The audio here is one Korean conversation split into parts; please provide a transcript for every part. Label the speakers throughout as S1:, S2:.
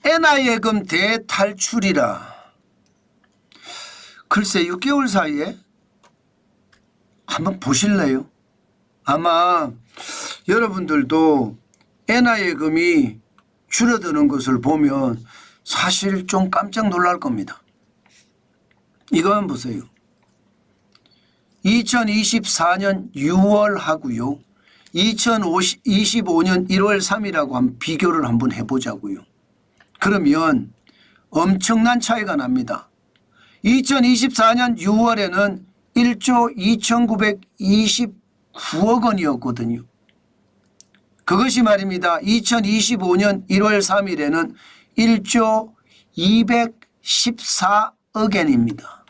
S1: 엔화 예금 대탈출이라. 글쎄 6개월 사이에 한번 보실래요? 아마 여러분들도 엔화 예금이 줄어드는 것을 보면 사실 좀 깜짝 놀랄 겁니다. 이거 한번 보세요. 2024년 6월 하고요. 2025년 1월 3일하고 한번 비교를 한번 해보자고요. 그러면 엄청난 차이가 납니다. 2024년 6월에는 1조 2929억 원이었거든요. 그것이 말입니다. 2025년 1월 3일에는 1조 214억 원입니다.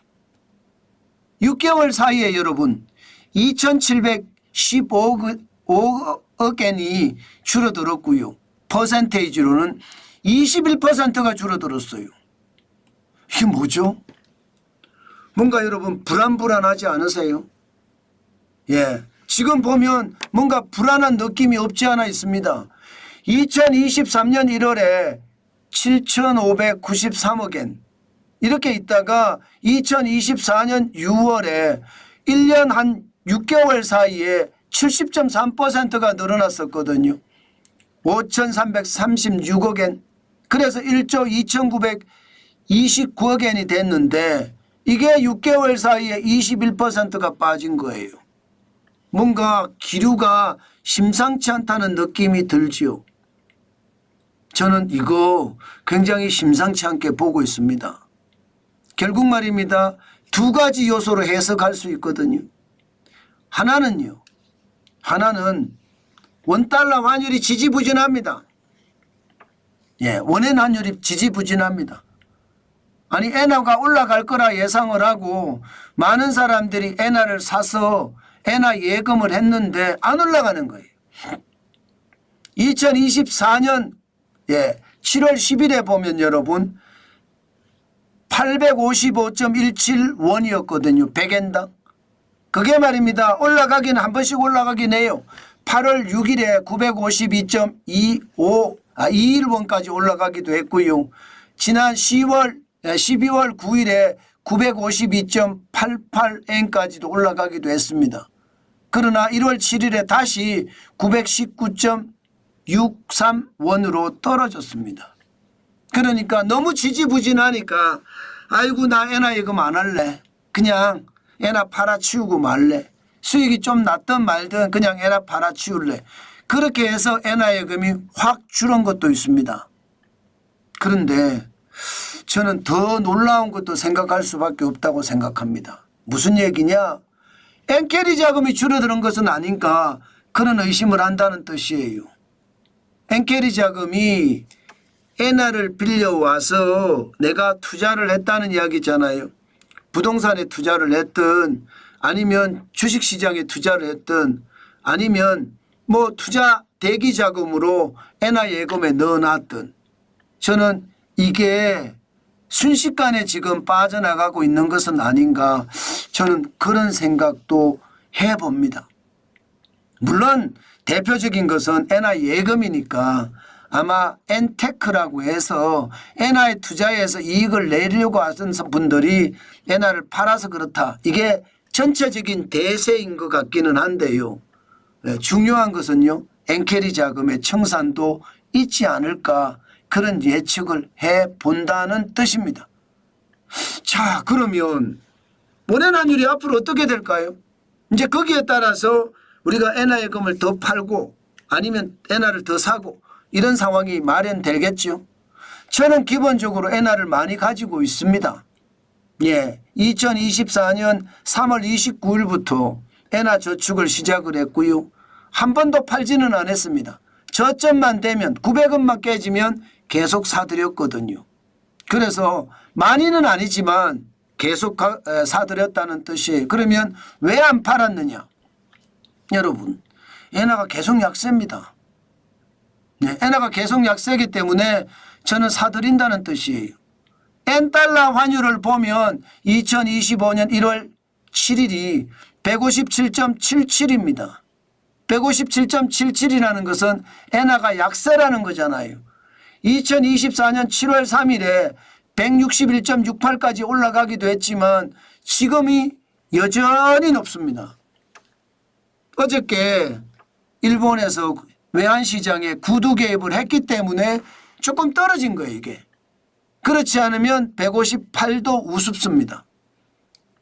S1: 6개월 사이에 여러분 2715억 원이 줄어들었고요. 퍼센테이지로는 21%가 줄어들었어요. 이게 뭐죠? 뭔가 여러분 불안하지 않으세요? 예, 지금 보면 뭔가 불안한 느낌이 없지 않아 있습니다. 2023년 1월에 7,593억 원 이렇게 있다가 2024년 6월에 1년 한 6개월 사이에 70.3%가 늘어났었거든요. 5,336억 원. 그래서 1조 2,929억 원이 됐는데 이게 6개월 사이에 21%가 빠진 거예요. 뭔가 기류가 심상치 않다는 느낌이 들지요. 저는 이거 굉장히 심상치 않게 보고 있습니다. 결국 말입니다. 두 가지 요소로 해석할 수 있거든요. 하나는 원달러 환율이 지지부진합니다. 예, 원엔 환율이 지지부진합니다. 아니 엔화가 올라갈 거라 예상을 하고 많은 사람들이 엔화를 사서 엔화 예금을 했는데 안 올라가는 거예요. 2024년 7월 10일에 보면 여러분 855.17원이었거든요. 100엔당. 그게 말입니다. 올라가긴 한 번씩 올라가긴 해요. 8월 6일에 950.21원까지 올라가기도 했고요. 지난 12월 9일에 952.88엔까지도 올라가기도 했습니다. 그러나 1월 7일에 다시 919.63원으로 떨어졌습니다. 그러니까 너무 지지부진하니까 아이고 나 엔화 예금 안 할래. 그냥 엔화 팔아치우고 말래. 수익이 좀 났든 말든 그냥 엔화 팔아치울래. 그렇게 해서 엔화 예금이 확 줄은 것도 있습니다. 그런데 저는 더 놀라운 것도 생각할 수밖에 없다고 생각합니다. 무슨 얘기냐? 엔캐리 자금이 줄어드는 것은 아닌가 그런 의심을 한다는 뜻이에요. 엔캐리 자금이 엔화를 빌려와서 내가 투자를 했다는 이야기잖아요. 부동산에 투자를 했든 아니면 주식시장에 투자를 했든 아니면 뭐 투자 대기 자금으로 엔화 예금에 넣어놨든 저는 이게 순식간에 지금 빠져나가고 있는 것은 아닌가 저는 그런 생각도 해봅니다. 물론 대표적인 것은 엔화 예금이니까 아마 엔테크라고 해서 엔화에 투자해서 이익을 내려고 하던 분들이 엔화를 팔아서 그렇다. 이게 전체적인 대세인 것 같기는 한데요. 중요한 것은요. 엔캐리 자금의 청산도 있지 않을까 그런 예측을 해본다는 뜻입니다. 자, 그러면 원엔 환율이 앞으로 어떻게 될까요? 이제 거기에 따라서 우리가 엔화 예금을 더 팔고 아니면 엔화를 더 사고 이런 상황이 마련되겠죠. 저는 기본적으로 엔화를 많이 가지고 있습니다. 예, 2024년 3월 29일부터 엔화 저축을 시작을 했고요. 한 번도 팔지는 않았습니다. 저점만 되면 900원만 깨지면 계속 사들였거든요. 그래서 많이는 아니지만 계속 사들였다는 뜻이에요. 그러면 왜 안 팔았느냐? 여러분, 엔화가 계속 약세입니다. 네, 엔화가 계속 약세이기 때문에 저는 사들인다는 뜻이에요. 엔달러 환율을 보면 2025년 1월 7일이 157.77입니다. 157.77이라는 것은 엔화가 약세라는 거잖아요. 2024년 7월 3일에 161.68까지 올라가기도 했지만 지금이 여전히 높습니다. 어저께 일본에서 외환시장에 구두 개입을 했기 때문에 조금 떨어진 거예요, 이게. 그렇지 않으면 158도 우습습니다.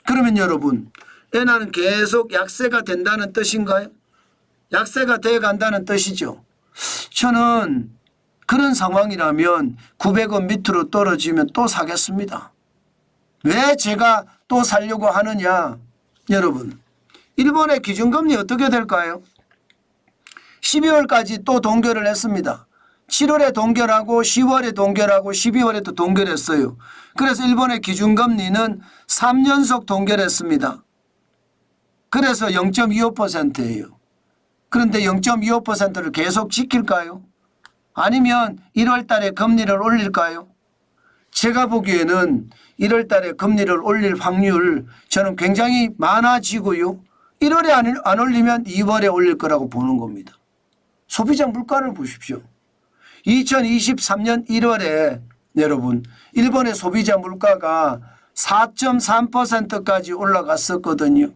S1: 그러면 여러분, 엔화는 계속 약세가 된다는 뜻인가요? 약세가 돼 간다는 뜻이죠. 저는 그런 상황이라면 900원 밑으로 떨어지면 또 사겠습니다. 왜 제가 또 살려고 하느냐? 여러분, 일본의 기준금리 어떻게 될까요? 12월까지 또 동결을 했습니다. 7월에 동결하고 10월에 동결하고 12월에도 동결했어요. 그래서 일본의 기준금리는 3연속 동결했습니다. 그래서 0.25%예요. 그런데 0.25%를 계속 지킬까요? 아니면 1월 달에 금리를 올릴까요? 제가 보기에는 1월 달에 금리를 올릴 확률 저는 굉장히 많아지고요. 1월에 안 올리면 2월에 올릴 거라고 보는 겁니다. 소비자 물가를 보십시오. 2023년 1월에 여러분 일본의 소비자 물가가 4.3%까지 올라갔었거든요.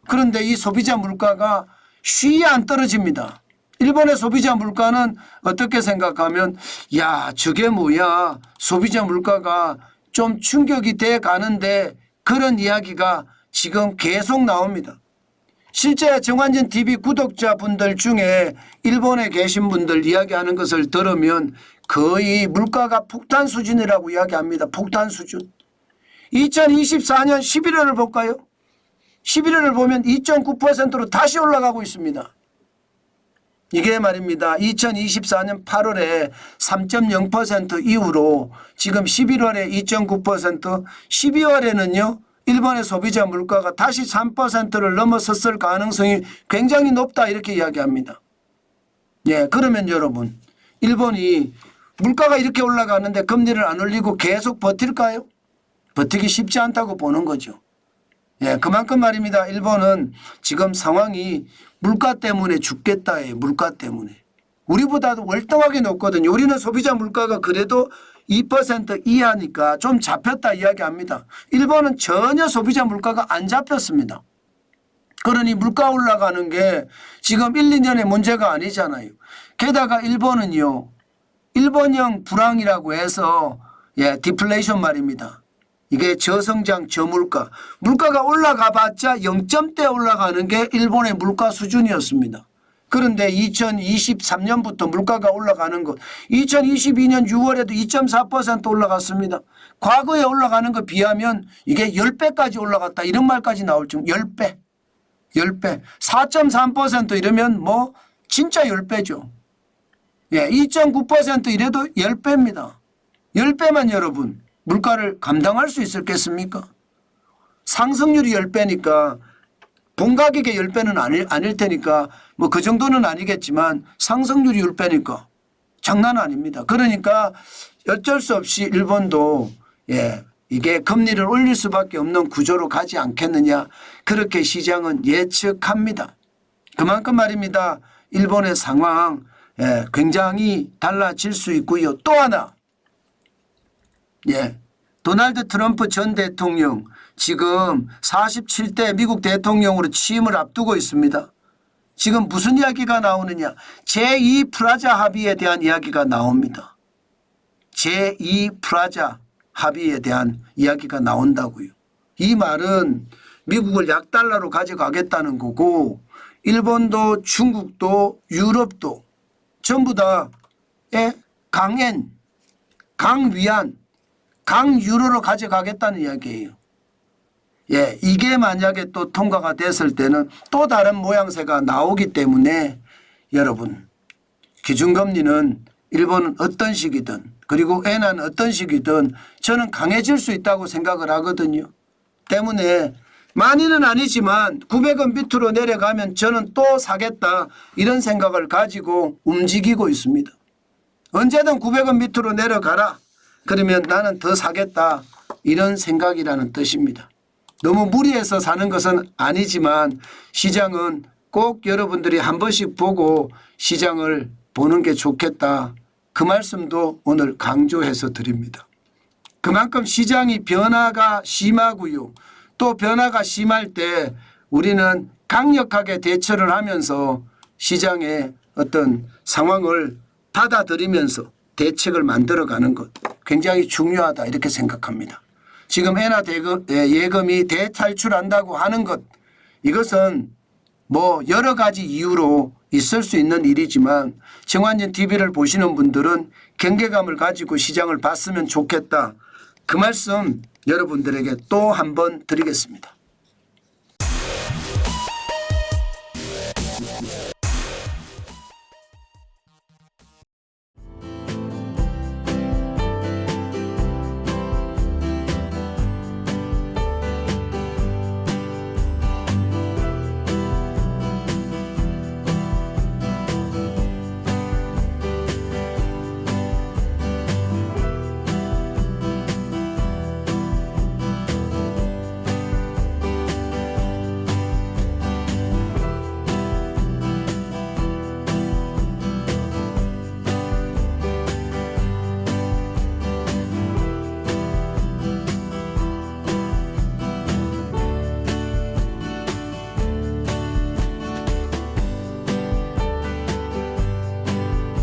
S1: 그런데 이 소비자 물가가 쉬이 안 떨어집니다. 일본의 소비자 물가는 어떻게 생각하면 야 저게 뭐야 소비자 물가가 좀 충격이 돼 가는데 그런 이야기가 지금 계속 나옵니다. 실제 정환진 TV 구독자분들 중에 일본에 계신 분들 이야기하는 것을 들으면 거의 물가가 폭탄 수준이라고 이야기합니다. 폭탄 수준. 2024년 11월을 볼까요? 11월을 보면 2.9%로 다시 올라가고 있습니다. 이게 말입니다. 2024년 8월에 3.0% 이후로 지금 11월에 2.9%, 12월에는요. 일본의 소비자 물가가 다시 3%를 넘어섰을 가능성이 굉장히 높다 이렇게 이야기합니다. 예, 그러면 여러분 일본이 물가가 이렇게 올라가는데 금리를 안 올리고 계속 버틸까요? 버티기 쉽지 않다고 보는 거죠. 예, 그만큼 말입니다. 일본은 지금 상황이 물가 때문에 죽겠다예요. 물가 때문에. 우리보다도 월등하게 높거든요. 우리는 소비자 물가가 그래도 2% 이하니까 좀 잡혔다 이야기합니다. 일본은 전혀 소비자 물가가 안 잡혔습니다. 그러니 물가 올라가는 게 지금 1, 2년의 문제가 아니잖아요. 게다가 일본은요. 일본형 불황이라고 해서 예, 디플레이션 말입니다. 이게 저성장 저물가. 물가가 올라가 봤자 0점대 올라가는 게 일본의 물가 수준이었습니다. 그런데 2023년부터 물가가 올라가는 것 2022년 6월에도 2.4% 올라갔습니다. 과거에 올라가는 거 비하면 이게 10배까지 올라갔다 이런 말까지 나올 정도 10배 4.3% 이러면 뭐 진짜 10배죠. 예, 2.9% 이래도 10배입니다. 10배만 여러분 물가를 감당할 수 있었겠습니까? 상승률이 10배니까 본가격의 10배는 아닐 테니까 뭐 그 정도는 아니겠지만 상승률이 10배니까 장난 아닙니다. 그러니까 어쩔 수 없이 일본도 예, 이게 금리를 올릴 수밖에 없는 구조로 가지 않겠느냐 그렇게 시장은 예측합니다. 그만큼 말입니다. 일본의 상황 예, 굉장히 달라질 수 있고요. 또 하나 예, 도널드 트럼프 전 대통령 지금 47대 미국 대통령으로 취임을 앞두고 있습니다. 지금 무슨 이야기가 나오느냐. 제2 프라자 합의에 대한 이야기가 나옵니다. 제2 프라자 합의에 대한 이야기가 나온다고요. 이 말은 미국을 약달러로 가져가겠다는 거고 일본도 중국도 유럽도 전부 다 강엔, 강위안, 강유로로 가져가겠다는 이야기예요. 예, 이게 만약에 또 통과가 됐을 때는 또 다른 모양새가 나오기 때문에 여러분 기준금리는 일본은 어떤 식이든 그리고 엔화는 어떤 식이든 저는 강해질 수 있다고 생각을 하거든요. 때문에 많이는 아니지만 900원 밑으로 내려가면 저는 또 사겠다 이런 생각을 가지고 움직이고 있습니다. 언제든 900원 밑으로 내려가라. 그러면 나는 더 사겠다 이런 생각이라는 뜻입니다. 너무 무리해서 사는 것은 아니지만 시장은 꼭 여러분들이 한 번씩 보고 시장을 보는 게 좋겠다 그 말씀도 오늘 강조해서 드립니다. 그만큼 시장이 변화가 심하고요. 또 변화가 심할 때 우리는 강력하게 대처를 하면서 시장의 어떤 상황을 받아들이면서 대책을 만들어가는 것 굉장히 중요하다 이렇게 생각합니다. 지금 엔화 예금이 대탈출한다고 하는 것 이것은 뭐 여러 가지 이유로 있을 수 있는 일이지만 정관진 TV를 보시는 분들은 경계감을 가지고 시장을 봤으면 좋겠다. 그 말씀 여러분들에게 또 한 번 드리겠습니다.